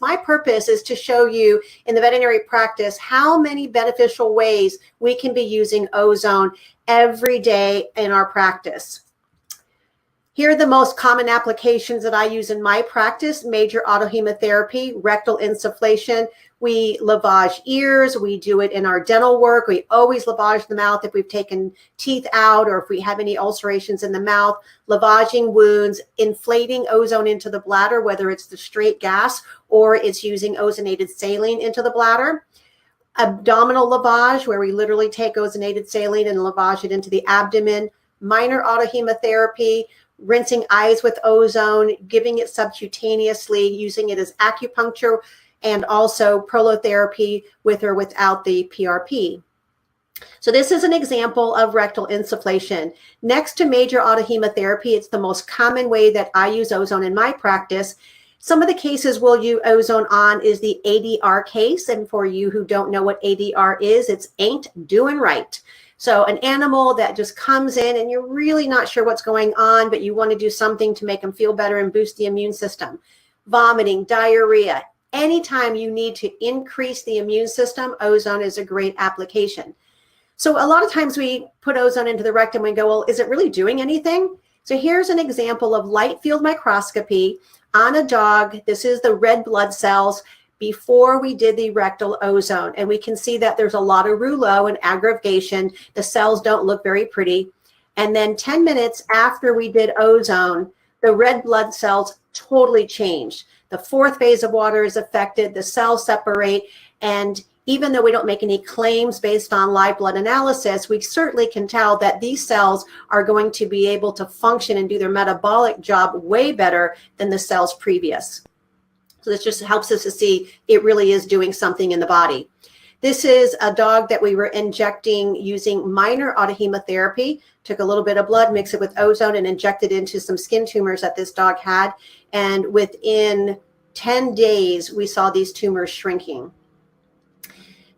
My purpose is to show you in the veterinary practice how many beneficial ways we can be using ozone every day in our practice. Here are the most common applications that I use in my practice: major autohemotherapy, rectal insufflation. We lavage ears. We do it in our dental work. We always lavage the mouth if we've taken teeth out or if we have any ulcerations in the mouth. Lavaging wounds, inflating ozone into the bladder, whether it's the straight gas or it's using ozonated saline into the bladder. Abdominal lavage, where we literally take ozonated saline and lavage it into the abdomen. Minor autohemotherapy, rinsing eyes with ozone, giving it subcutaneously, using it as acupuncture, and also prolotherapy with or without the PRP. So this is an example of rectal insufflation. Next to major autohemotherapy, it's the most common way that I use ozone in my practice. Some of the cases we'll use ozone on is the ADR case. And for you who don't know what ADR is, it's ain't doing right. So an animal that just comes in and you're really not sure what's going on, but you want to do something to make them feel better and boost the immune system. Vomiting, diarrhea. Anytime you need to increase the immune system, ozone is a great application. So a lot of times we put ozone into the rectum and go, well, is it really doing anything? So here's an example of light field microscopy on a dog. This is the red blood cells before we did the rectal ozone. And we can see that there's a lot of rouleau and aggregation. The cells don't look very pretty. And then 10 minutes after we did ozone, the red blood cells totally changed. The fourth phase of water is affected, the cells separate, and even though we don't make any claims based on live blood analysis, we certainly can tell that these cells are going to be able to function and do their metabolic job way better than the cells previous. So this just helps us to see it really is doing something in the body. This is a dog that we were injecting using minor autohemotherapy. Took a little bit of blood, mixed it with ozone, and injected into some skin tumors that this dog had. And within 10 days, we saw these tumors shrinking.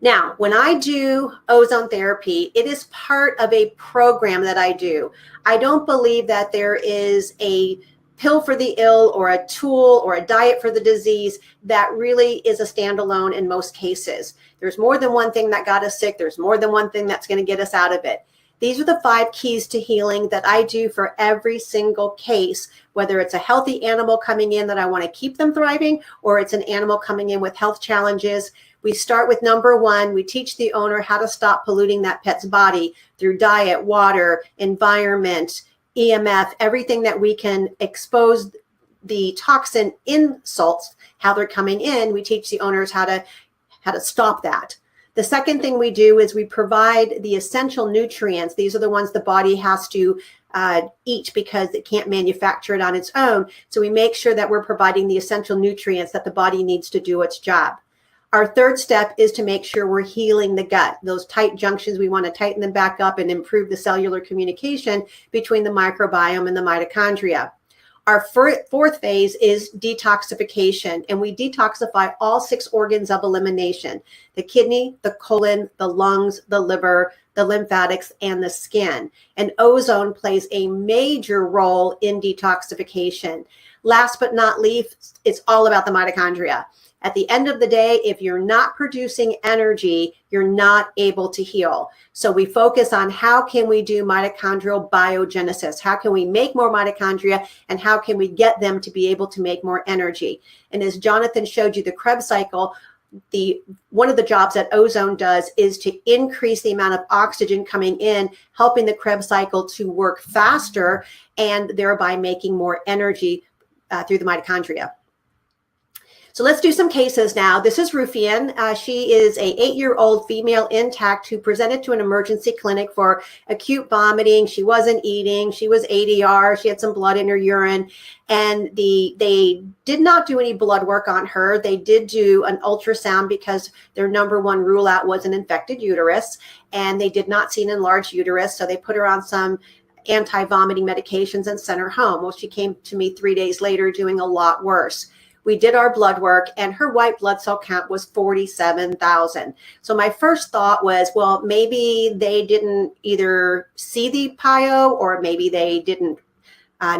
Now, when I do ozone therapy, it is part of a program that I do. I don't believe that there is a pill for the ill or a tool or a diet for the disease that really is a standalone in most cases. There's more than one thing that got us sick. There's more than one thing that's going to get us out of it. These are the 5 keys to healing that I do for every single case, whether it's a healthy animal coming in that I want to keep them thriving, or it's an animal coming in with health challenges. We start with number 1. We teach the owner how to stop polluting that pet's body through diet, water, environment, EMF, everything that we can expose the toxin insults, how they're coming in. We teach the owners how to stop that. The second thing we do is we provide the essential nutrients. These are the ones the body has to eat because it can't manufacture it on its own. So we make sure that we're providing the essential nutrients that the body needs to do its job. Our third step is to make sure we're healing the gut. Those tight junctions, we want to tighten them back up and improve the cellular communication between the microbiome and the mitochondria. Our fourth phase is detoxification, and we detoxify all 6 organs of elimination: the kidney, the colon, the lungs, the liver, the lymphatics, and the skin. And ozone plays a major role in detoxification. Last but not least, it's all about the mitochondria. At the end of the day, if you're not producing energy, you're not able to heal. So we focus on how can we do mitochondrial biogenesis? How can we make more mitochondria, and how can we get them to be able to make more energy? And as Jonathan showed you, the Krebs cycle, one of the jobs that ozone does is to increase the amount of oxygen coming in, helping the Krebs cycle to work faster and thereby making more energy through the mitochondria. So let's do some cases now. This is Rufian. She is a 8-year-old female intact who presented to an emergency clinic for acute vomiting. She wasn't eating. She was ADR. She had some blood in her urine. And they did not do any blood work on her. They did do an ultrasound because their number 1 rule out was an infected uterus. And they did not see an enlarged uterus. So they put her on some anti-vomiting medications and sent her home. Well, she came to me 3 days later doing a lot worse. We did our blood work, and her white blood cell count was 47,000. So my first thought was, well, maybe they didn't either see the PIO, or maybe they didn't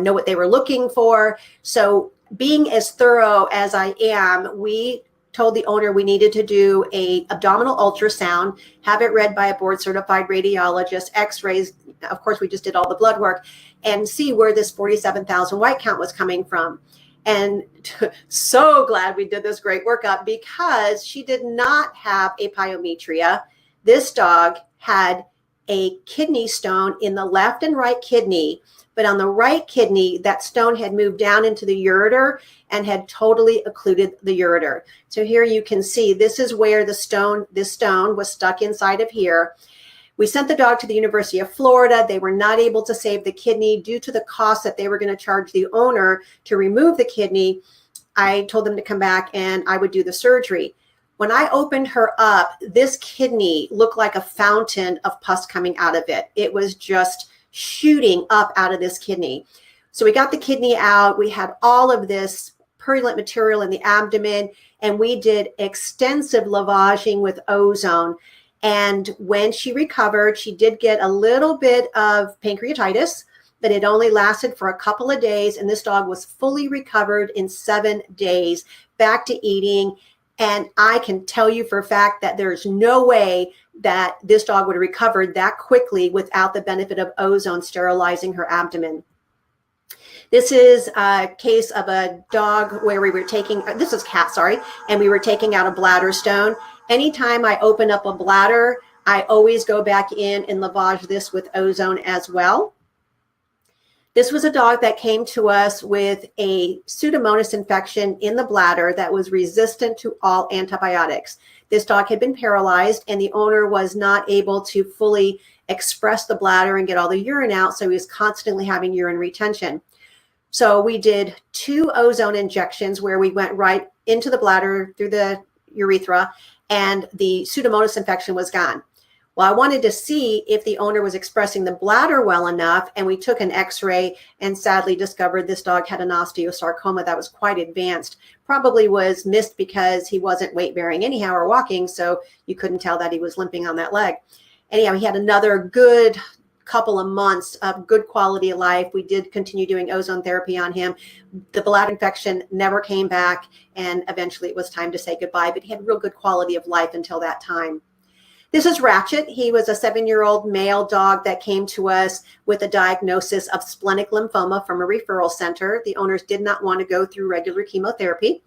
know what they were looking for. So being as thorough as I am, we told the owner we needed to do a abdominal ultrasound, have it read by a board certified radiologist, x-rays, of course we just did all the blood work, and see where this 47,000 white count was coming from. And so glad we did this great workup, because she did not have a pyometria. This dog had a kidney stone in the left and right kidney, but on the right kidney, that stone had moved down into the ureter and had totally occluded the ureter. So here you can see, this is where this stone was stuck inside of here. We sent the dog to the University of Florida. They were not able to save the kidney due to the cost that they were going to charge the owner to remove the kidney. I told them to come back and I would do the surgery. When I opened her up, this kidney looked like a fountain of pus coming out of it. It was just shooting up out of this kidney. So we got the kidney out. We had all of this purulent material in the abdomen, and we did extensive lavaging with ozone. And when she recovered, she did get a little bit of pancreatitis, but it only lasted for a couple of days. And this dog was fully recovered in 7 days, back to eating. And I can tell you for a fact that there's no way that this dog would have recovered that quickly without the benefit of ozone sterilizing her abdomen. This is a case of a dog where we were taking, this is cat, sorry, and we were taking out a bladder stone. Anytime I open up a bladder, I always go back in and lavage this with ozone as well. This was a dog that came to us with a Pseudomonas infection in the bladder that was resistant to all antibiotics. This dog had been paralyzed, and the owner was not able to fully express the bladder and get all the urine out, so he was constantly having urine retention. So we did 2 ozone injections where we went right into the bladder through the urethra, and the Pseudomonas infection was gone. Well, I wanted to see if the owner was expressing the bladder well enough, and we took an x-ray and sadly discovered this dog had an osteosarcoma that was quite advanced. Probably was missed because he wasn't weight bearing anyhow or walking, so you couldn't tell that he was limping on that leg. Anyhow, he had another good couple of months of good quality of life. We did continue doing ozone therapy on him. The bladder infection never came back, and eventually it was time to say goodbye, but he had real good quality of life until that time. This is Ratchet. He was a 7-year-old male dog that came to us with a diagnosis of splenic lymphoma from a referral center. The owners did not want to go through regular chemotherapy.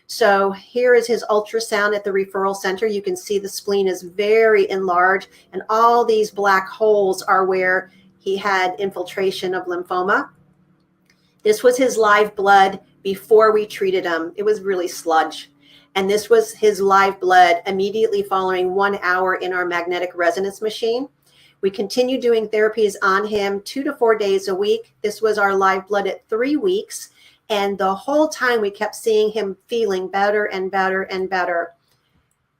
So here is his ultrasound at the referral center. You can see the spleen is very enlarged, and all these black holes are where he had infiltration of lymphoma. This was his live blood before we treated him. It was really sludge. And this was his live blood immediately following 1 hour in our magnetic resonance machine. We continued doing therapies on him 2 to 4 days a week. This was our live blood at 3 weeks. And the whole time we kept seeing him feeling better and better and better.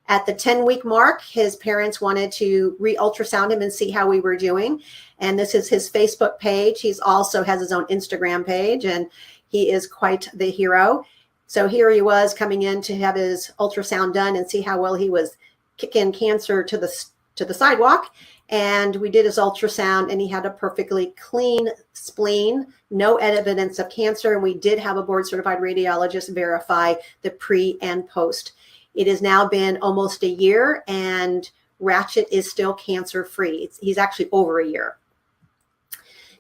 At the 10-week mark, his parents wanted to re-ultrasound him and see how we were doing. And this is his Facebook page. He also has his own Instagram page, and he is quite the hero. So here he was coming in to have his ultrasound done and see how well he was kicking cancer to the sidewalk. And we did his ultrasound, and he had a perfectly clean spleen, no evidence of cancer. And we did have a board certified radiologist verify the pre and post. It has now been almost a year, and Ratchet is still cancer free. He's actually over a year.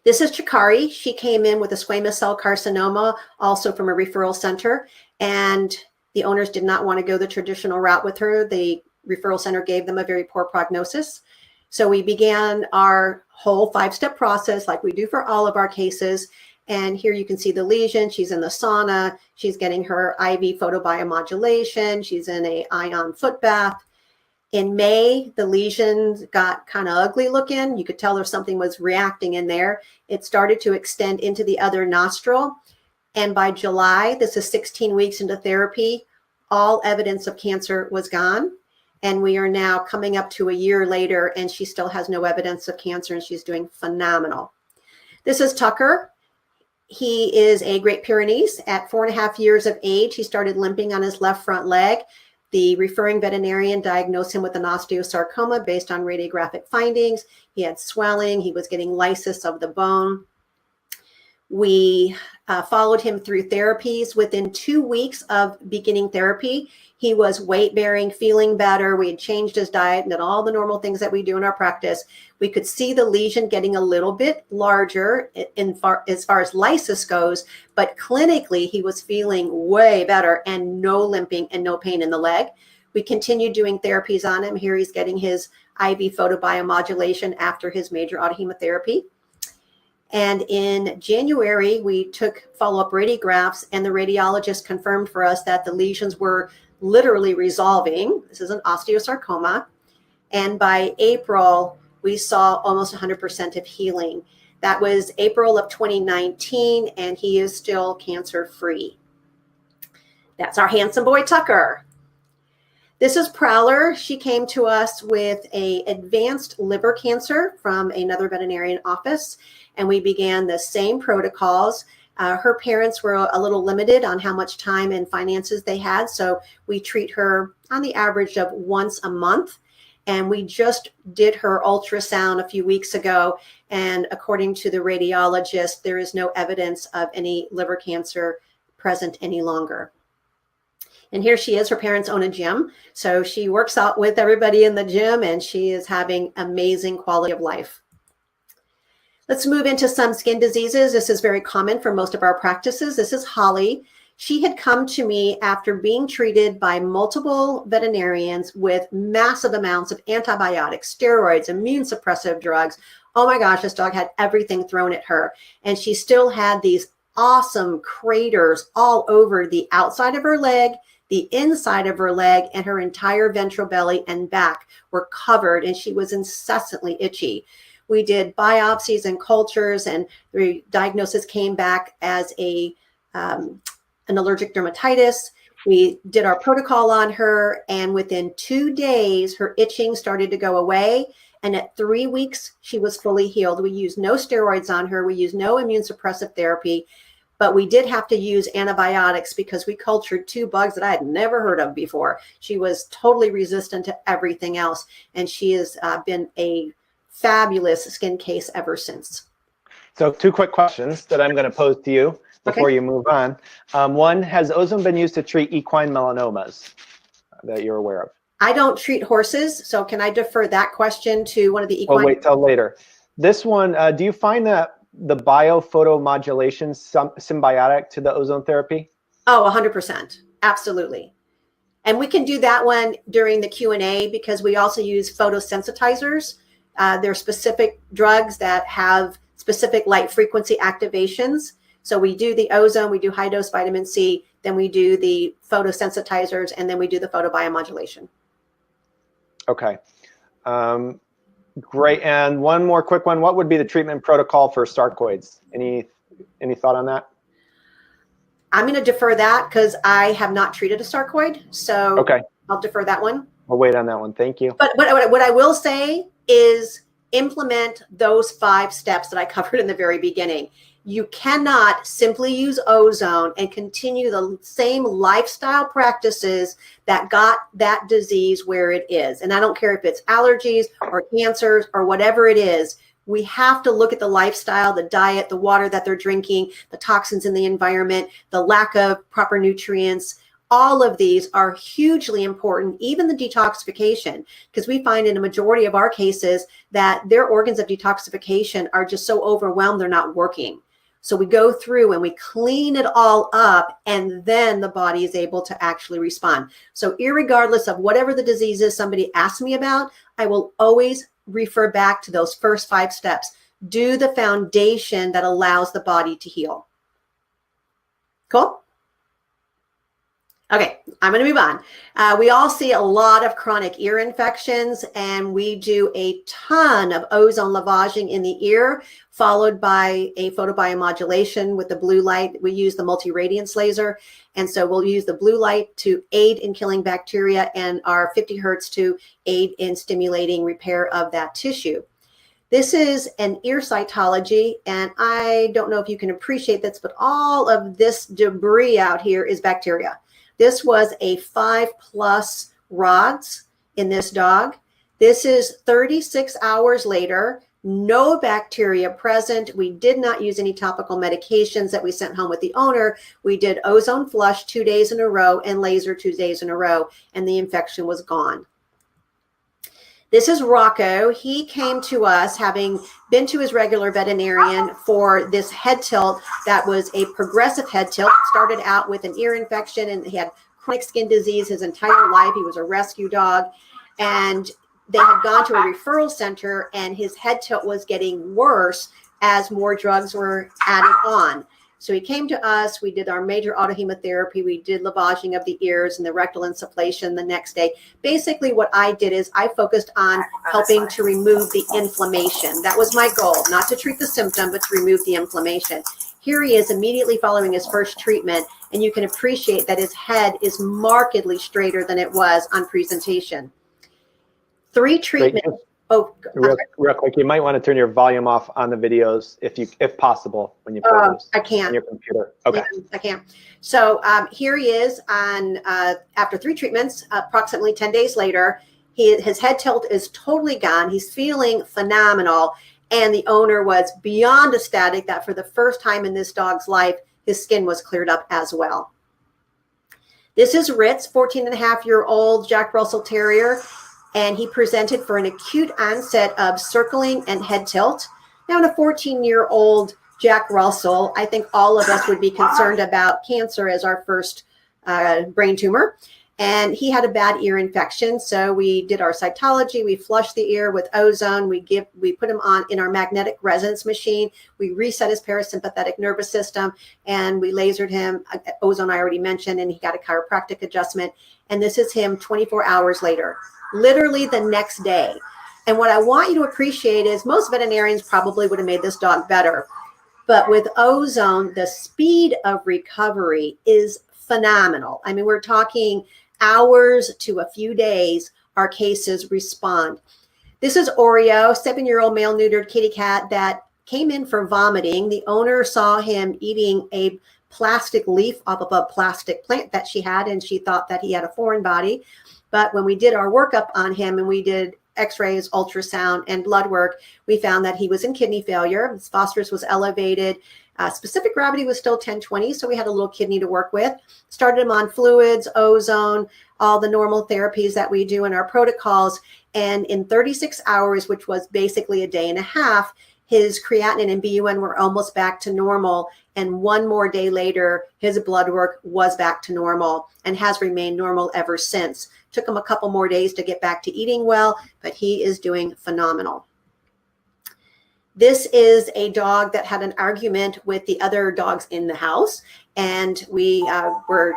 This is Chikari. She came in with a squamous cell carcinoma, also from a referral center, and the owners did not want to go the traditional route with her. The referral center gave them a very poor prognosis. So we began our whole 5-step process like we do for all of our cases. And here you can see the lesion. She's in the sauna. She's getting her IV photobiomodulation. She's in a ion foot bath. In May, the lesions got kind of ugly looking. You could tell there something was reacting in there. It started to extend into the other nostril. And by July, this is 16 weeks into therapy, all evidence of cancer was gone. And we are now coming up to a year later, and she still has no evidence of cancer, and she's doing phenomenal. This is Tucker. He is a Great Pyrenees. At 4.5 years of age, he started limping on his left front leg. The referring veterinarian diagnosed him with an osteosarcoma based on radiographic findings. He had swelling. He was getting lysis of the bone. We followed him through therapies. Within 2 weeks of beginning therapy, he was weight bearing, feeling better. We had changed his diet and did all the normal things that we do in our practice. We could see the lesion getting a little bit larger as far as lysis goes, but clinically he was feeling way better and no limping and no pain in the leg. We continued doing therapies on him. Here he's getting his IV photobiomodulation after his major autohemotherapy. And in January, we took follow-up radiographs, and the radiologist confirmed for us that the lesions were literally resolving. This is an osteosarcoma. And by April, we saw almost 100% of healing. That was April of 2019, and he is still cancer-free. That's our handsome boy, Tucker. This is Prowler. She came to us with an advanced liver cancer from another veterinarian office, and we began the same protocols. Her parents were a little limited on how much time and finances they had, so we treat her on the average of once a month. And we just did her ultrasound a few weeks ago, and according to the radiologist, there is no evidence of any liver cancer present any longer. And here she is. Her parents own a gym, so she works out with everybody in the gym, and she is having amazing quality of life. Let's move into some skin diseases. This is very common for most of our practices. This is Holly. She had come to me after being treated by multiple veterinarians with massive amounts of antibiotics, steroids, immune suppressive drugs. Oh my gosh, this dog had everything thrown at her. And she still had these awesome craters all over the outside of her leg, the inside of her leg, and her entire ventral belly and back were covered, and she was incessantly itchy. We did biopsies and cultures, and the diagnosis came back as an allergic dermatitis. We did our protocol on her, and within 2 days, her itching started to go away. And at 3 weeks, she was fully healed. We used no steroids on her. We used no immune suppressive therapy, but we did have to use antibiotics because we cultured 2 bugs that I had never heard of before. She was totally resistant to everything else, and she has been a fabulous skin case ever since. So 2 quick questions that I'm going to pose to you before you move on. One, has ozone been used to treat equine melanomas that you're aware of? I don't treat horses, so can I defer that question to one of the equine? Well, wait till later. This one, do you find that the biophotomodulation symbiotic to the ozone therapy? Oh, 100%. Absolutely. And we can do that one during the Q&A because we also use photosensitizers. They're specific drugs that have specific light frequency activations. So we do the ozone, we do high dose vitamin C, then we do the photosensitizers, and then we do the photobiomodulation. Okay. Great. And one more quick one. What would be the treatment protocol for sarcoids? Any thought on that? I'm going to defer that because I have not treated a sarcoid. So okay, I'll defer that one. We'll wait on that one. Thank you. But what I will say is implement those 5 steps that I covered in the very beginning. You cannot simply use ozone and continue the same lifestyle practices that got that disease where it is. And I don't care if it's allergies or cancers or whatever it is. We have to look at the lifestyle, the diet, the water that they're drinking, the toxins in the environment, the lack of proper nutrients. All of these are hugely important, even the detoxification, because we find in a majority of our cases that their organs of detoxification are just so overwhelmed, they're not working. So we go through and we clean it all up, and then the body is able to actually respond. So irregardless of whatever the disease is somebody asks me about, I will always refer back to those first 5 steps. Do the foundation that allows the body to heal. Cool? Okay, I'm going to move on. We all see a lot of chronic ear infections, and we do a ton of ozone lavaging in the ear, followed by a photobiomodulation with the blue light. We use the multi-radiance laser, and so we'll use the blue light to aid in killing bacteria and our 50 hertz to aid in stimulating repair of that tissue. This is an ear cytology, and I don't know if you can appreciate this, but all of this debris out here is bacteria. This was a 5+ rods in this dog. This is 36 hours later. no bacteria present. We did not use any topical medications that we sent home with the owner. We did ozone flush 2 days in a row and laser 2 days in a row, and the infection was gone. This is Rocco. He came to us having been to his regular veterinarian for this head tilt that was a progressive head tilt. It started out with an ear infection, and he had chronic skin disease his entire life. He was a rescue dog, and they had gone to a referral center, and his head tilt was getting worse as more drugs were added on. So he came to us, we did our major autohemotherapy, we did lavaging of the ears and the rectal insufflation the next day. Basically what I did is I focused on helping to remove the inflammation. That was my goal, not to treat the symptom, but to remove the inflammation. Here he is immediately following his first treatment, and you can appreciate that his head is markedly straighter than it was on presentation. 3 treatments. Great. Oh, real quick, you might want to turn your volume off on the videos if possible when you play those. I can't. On your computer. Okay. Yeah, I can't. So here he is on after 3 treatments, approximately 10 days later. His head tilt is totally gone. He's feeling phenomenal, and the owner was beyond ecstatic that for the first time in this dog's life, his skin was cleared up as well. This is Ritz, 14-and-a-half-year-old Jack Russell Terrier. And he presented for an acute onset of circling and head tilt. Now, in a 14-year-old Jack Russell, I think all of us would be concerned about cancer as our first brain tumor. And he had a bad ear infection. So we did our cytology. We flushed the ear with ozone. We put him on in our magnetic resonance machine. We reset his parasympathetic nervous system, and we lasered him. Ozone I already mentioned, and he got a chiropractic adjustment. And this is him 24 hours later. Literally the next day. And what I want you to appreciate is most veterinarians probably would have made this dog better. But with ozone, the speed of recovery is phenomenal. I mean, we're talking hours to a few days, our cases respond. This is Oreo, 7-year-old male neutered kitty cat that came in for vomiting. The owner saw him eating a plastic leaf off of a plastic plant that she had, and she thought that he had a foreign body. But when we did our workup on him and we did x-rays, ultrasound, and blood work, we found that he was in kidney failure. His phosphorus was elevated. Specific gravity was still 1020, so we had a little kidney to work with. Started him on fluids, ozone, all the normal therapies that we do in our protocols. And in 36 hours, which was basically a day and a half, his creatinine and BUN were almost back to normal. And 1 more day later, his blood work was back to normal and has remained normal ever since. Took him a couple more days to get back to eating well, but he is doing phenomenal. This is a dog that had an argument with the other dogs in the house, and we were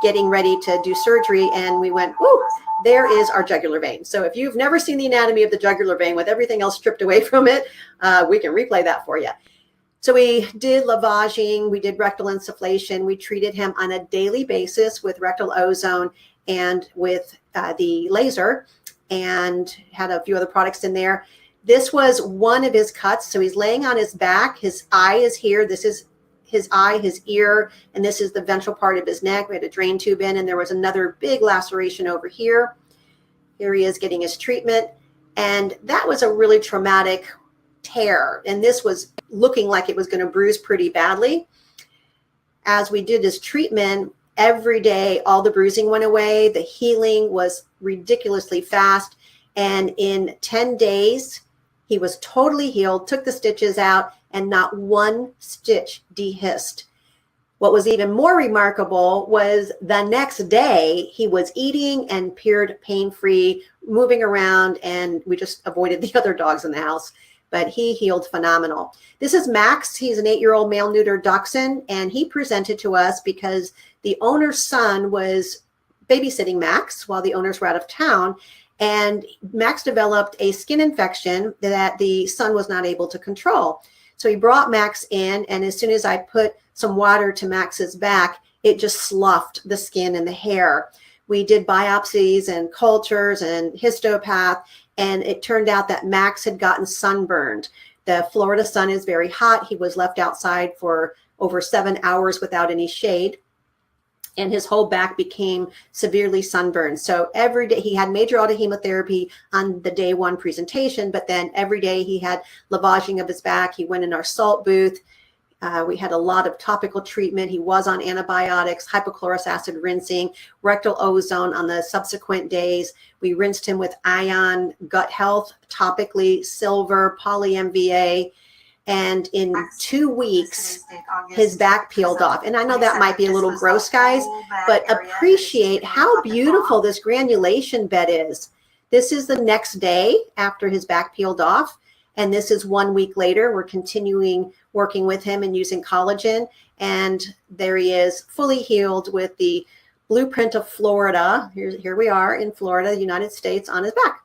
getting ready to do surgery, and we went, whoo, there is our jugular vein. So if you've never seen the anatomy of the jugular vein with everything else stripped away from it, we can replay that for you. So we did lavaging, we did rectal insufflation, we treated him on a daily basis with rectal ozone and with the laser, and had a few other products in there. This was one of his cuts. So he's laying on his back. His eye is here. This is his eye, his ear, and this is the ventral part of his neck. We had a drain tube in, and there was another big laceration over here. Here he is getting his treatment. And that was a really traumatic tear. And this was looking like it was going to bruise pretty badly. As we did his treatment, every day, all the bruising went away. The healing was ridiculously fast. And in 10 days, he was totally healed, took the stitches out, and not one stitch dehisced. What was even more remarkable was the next day, he was eating and appeared pain-free, moving around, and we just avoided the other dogs in the house. But he healed phenomenal. This is Max. He's an 8-year-old male neuter dachshund, and he presented to us because the owner's son was babysitting Max while the owners were out of town, and Max developed a skin infection that the son was not able to control. So he brought Max in, and as soon as I put some water to Max's back, it just sloughed the skin and the hair. We did biopsies and cultures and histopath, and it turned out that Max had gotten sunburned. The Florida sun is very hot. He was left outside for over 7 hours without any shade. and his whole back became severely sunburned. So every day he had major autohemotherapy on the day one presentation, but then every day he had lavaging of his back. He went in our salt booth. We had a lot of topical treatment. He was on antibiotics, hypochlorous acid rinsing, rectal ozone on the subsequent days. We rinsed him with ion, gut health, topically, silver, poly MVA. And in 2 weeks, his back peeled off. And I know that might be a little gross, guys, but appreciate how beautiful this granulation bed is. This is the next day after his back peeled off. And this is 1 week later. We're continuing working with him and using collagen. And there he is, fully healed with the blueprint of Florida. Here we are in Florida, the United States, on his back.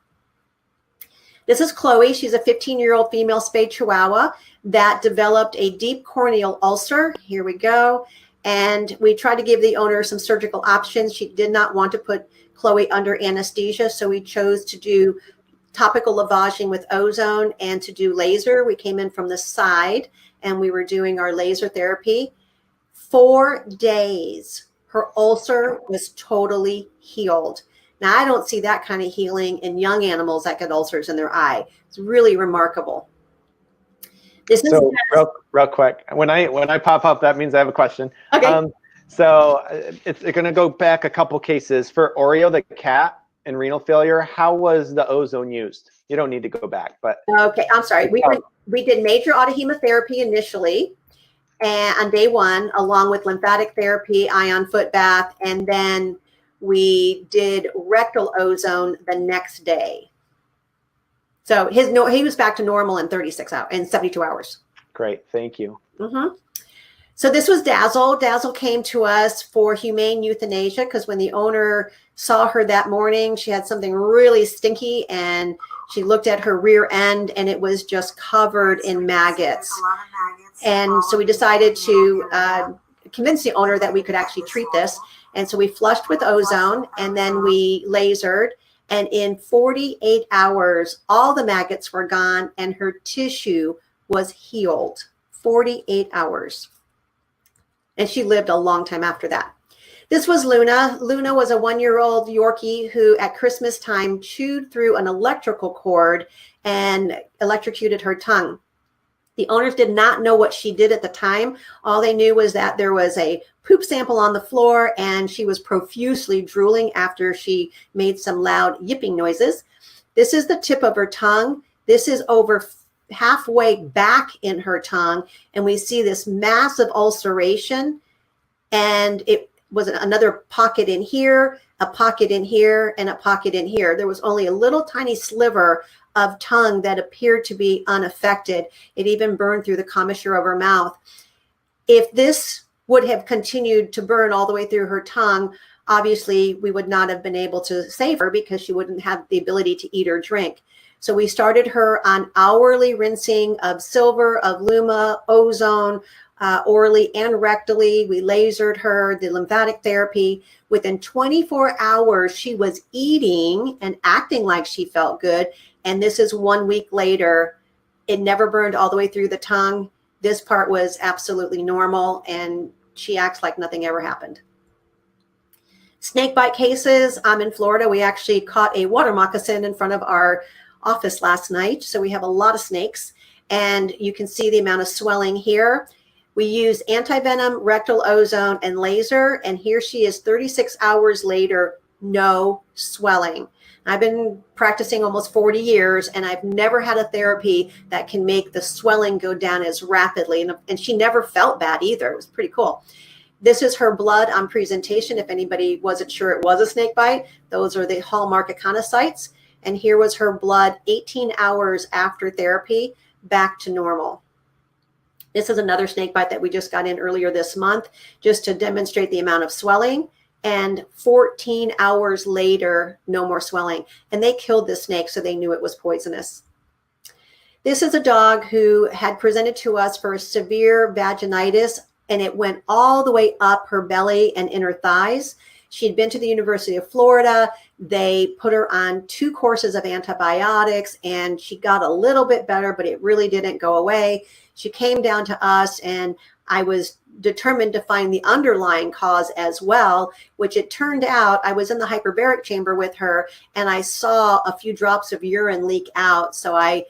This is Chloe. She's a 15-year-old female spayed Chihuahua that developed a deep corneal ulcer. Here we go. And we tried to give the owner some surgical options. She did not want to put Chloe under anesthesia, so we chose to do topical lavaging with ozone and to do laser. We came in from the side and we were doing our laser therapy. 4 days, her ulcer was totally healed. Now, I don't see that kind of healing in young animals that get ulcers in their eye. It's really remarkable. This is so real quick. When I pop up, that means I have a question. Okay. So it's going to go back a couple cases. For Oreo the cat and renal failure, how was the ozone used? You don't need to go back, but okay. I'm sorry. We did major autohemotherapy initially, and on day one, along with lymphatic therapy, ion foot bath, and then we did rectal ozone the next day. So he was back to normal in 36 hours, in 72 hours. Great, thank you. Mm-hmm. So this was Dazzle. Dazzle came to us for humane euthanasia because when the owner saw her that morning, she had something really stinky, and she looked at her rear end, and it was just covered in maggots. And so we decided to convince the owner that we could actually treat this. And so we flushed with ozone, and then we lasered. And in 48 hours, all the maggots were gone, and her tissue was healed. 48 hours. And she lived a long time after that. This was Luna. Luna was a 1-year-old Yorkie who at Christmas time chewed through an electrical cord and electrocuted her tongue. The owners did not know what she did at the time. All they knew was that there was a poop sample on the floor and she was profusely drooling after she made some loud yipping noises. This is the tip of her tongue. This is over halfway back in her tongue, and we see this massive ulceration, and it was another pocket in here, a pocket in here, and a pocket in here. There was only a little tiny sliver of tongue that appeared to be unaffected. It even burned through the commissure of her mouth. If this would have continued to burn all the way through her tongue, obviously we would not have been able to save her because she wouldn't have the ability to eat or drink. So we started her on hourly rinsing of silver, of Luma, ozone, orally and rectally. We lasered her, the lymphatic therapy. Within 24 hours, she was eating and acting like she felt good. And this is 1 week later. It never burned all the way through the tongue. This part was absolutely normal, and she acts like nothing ever happened. Snake bite cases. I'm in Florida. We actually caught a water moccasin in front of our office last night. So we have a lot of snakes, and you can see the amount of swelling here. We use antivenom, rectal ozone, and laser. And here she is 36 hours later, no swelling. I've been practicing almost 40 years, and I've never had a therapy that can make the swelling go down as rapidly. And she never felt bad either. It was pretty cool. This is her blood on presentation. If anybody wasn't sure it was a snake bite, those are the hallmark echonocytes. And here was her blood 18 hours after therapy, back to normal. This is another snake bite that we just got in earlier this month, just to demonstrate the amount of swelling. And 14 hours later, no more swelling. And they killed the snake, so they knew it was poisonous. This is a dog who had presented to us for severe vaginitis, and it went all the way up her belly and in her thighs. She'd been to the University of Florida. They put her on 2 courses of antibiotics, and she got a little bit better, but it really didn't go away. She came down to us, and I was determined to find the underlying cause as well, which it turned out I was in the hyperbaric chamber with her, and I saw a few drops of urine leak out. So I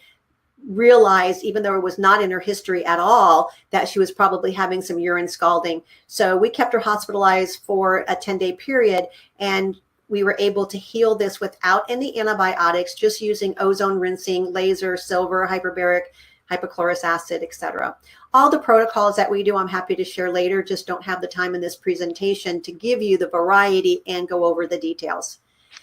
realized, even though it was not in her history at all, that she was probably having some urine scalding. So we kept her hospitalized for a 10-day period, and we were able to heal this without any antibiotics, just using ozone rinsing, laser, silver, hyperbaric, hypochlorous acid, etc. All the protocols that we do, I'm happy to share later, just don't have the time in this presentation to give you the variety and go over the details.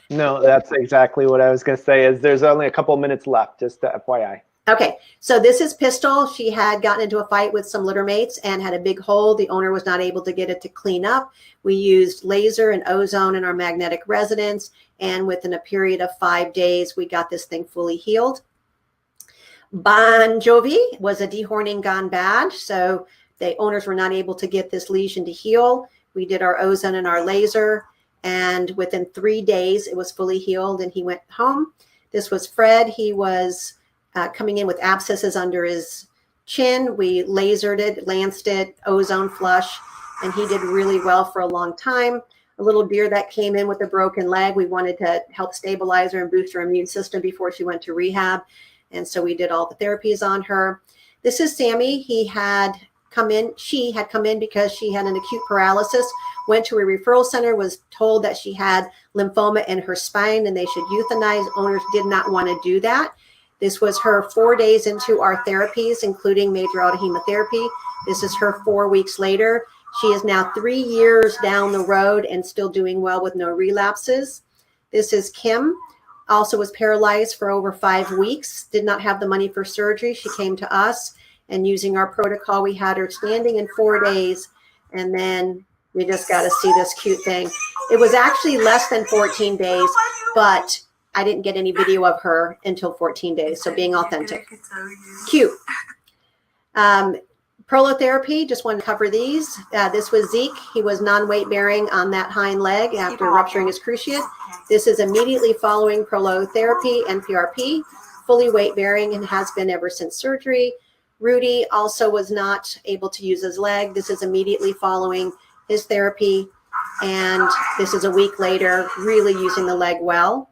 No, that's exactly what I was going to say, is there's only a couple minutes left, just FYI. Okay, so this is Pistol. She had gotten into a fight with some litter mates and had a big hole. The owner was not able to get it to clean up. We used laser and ozone in our magnetic resonance, and within a period of 5 days, we got this thing fully healed. Bon Jovi was a dehorning gone bad, so the owners were not able to get this lesion to heal. We did our ozone and our laser, and within 3 days, it was fully healed, and he went home. This was Fred. He was coming in with abscesses under his chin. We lasered it, lanced it, ozone flush, and he did really well for a long time. A little deer that came in with a broken leg, we wanted to help stabilize her and boost her immune system before she went to rehab. And so we did all the therapies on her. This is Sammy. She had come in because she had an acute paralysis, went to a referral center, was told that she had lymphoma in her spine and they should euthanize. Owners did not want to do that. This was her 4 days into our therapies, including major autohemotherapy. This is her 4 weeks later. She is now 3 years down the road and still doing well with no relapses. This is Kim, also was paralyzed for over 5 weeks, did not have the money for surgery. She came to us, and using our protocol, we had her standing in 4 days, and then we just got to see this cute thing. It was actually less than 14 days, but I didn't get any video of her until 14 days, so being authentic. Cute. Prolotherapy, just want to cover these. This was Zeke. He was non-weight bearing on that hind leg after rupturing his cruciate. This is immediately following prolotherapy and PRP, fully weight bearing, and has been ever since surgery. Rudy also was not able to use his leg. This is immediately following his therapy, and this is a week later, really using the leg well.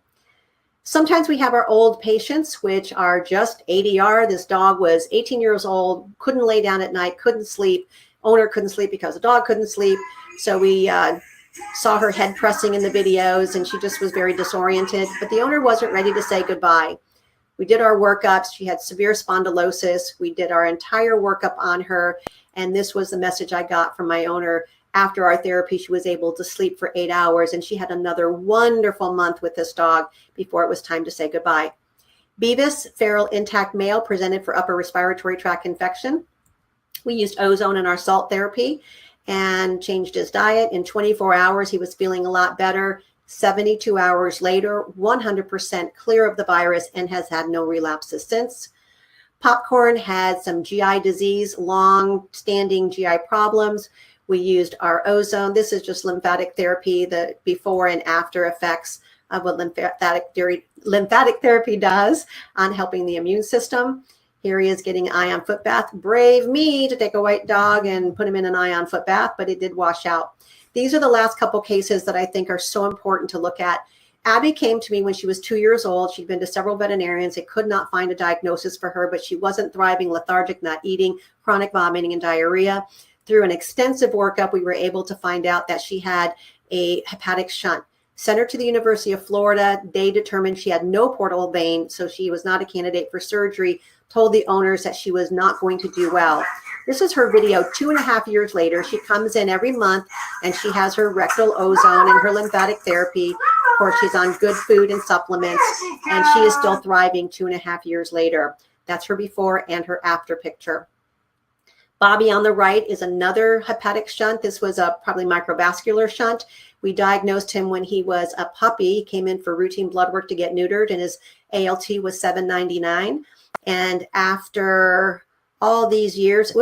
Sometimes we have our old patients, which are just ADR. This dog was 18 years old, couldn't lay down at night, couldn't sleep. Owner couldn't sleep because the dog couldn't sleep. So we saw her head pressing in the videos, and she just was very disoriented. But the owner wasn't ready to say goodbye. We did our workups. She had severe spondylosis. We did our entire workup on her. And this was the message I got from my owner. After our therapy, she was able to sleep for 8 hours, and she had another wonderful month with this dog before it was time to say goodbye. Beavis, feral intact male, presented for upper respiratory tract infection. We used ozone in our salt therapy and changed his diet. In 24 hours, he was feeling a lot better. 72 hours later, 100% clear of the virus and has had no relapses since. Popcorn had some GI disease, long-standing GI problems. We used our ozone. This is just lymphatic therapy, the before and after effects of what lymphatic therapy does on helping the immune system. Here he is getting an ion foot bath. Brave me to take a white dog and put him in an ion foot bath, but it did wash out. These are the last couple cases that I think are so important to look at. Abby came to me when she was 2 years old. She'd been to several veterinarians. They could not find a diagnosis for her, but she wasn't thriving, lethargic, not eating, chronic vomiting, and diarrhea. Through an extensive workup, we were able to find out that she had a hepatic shunt. Sent her to the University of Florida. They determined she had no portal vein, so she was not a candidate for surgery. Told the owners that she was not going to do well. This is her video 2.5 years later. She comes in every month, and she has her rectal ozone and her lymphatic therapy. Of course, she's on good food and supplements, and she is still thriving 2.5 years later. That's her before and her after picture. Bobby on the right is another hepatic shunt. This was a probably microvascular shunt. We diagnosed him when he was a puppy. He came in for routine blood work to get neutered, and his ALT was 799. And after all these years,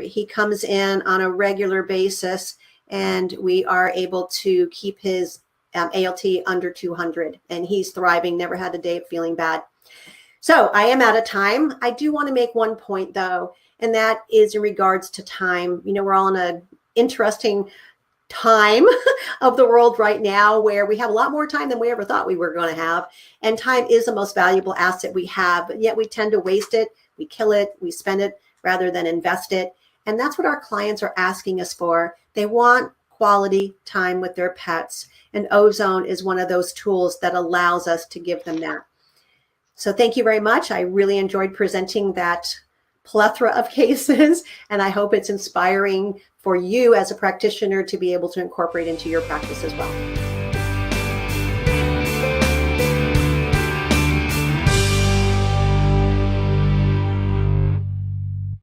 he comes in on a regular basis, and we are able to keep his ALT under 200, and he's thriving, never had a day of feeling bad. So I am out of time. I do want to make one point though, and that is in regards to time. You know, we're all in an interesting time of the world right now where we have a lot more time than we ever thought we were going to have. And time is the most valuable asset we have, but yet we tend to waste it. We kill it, we spend it rather than invest it. And that's what our clients are asking us for. They want quality time with their pets. And Ozone is one of those tools that allows us to give them that. So thank you very much. I really enjoyed presenting that plethora of cases, and I hope it's inspiring for you as a practitioner to be able to incorporate into your practice as well.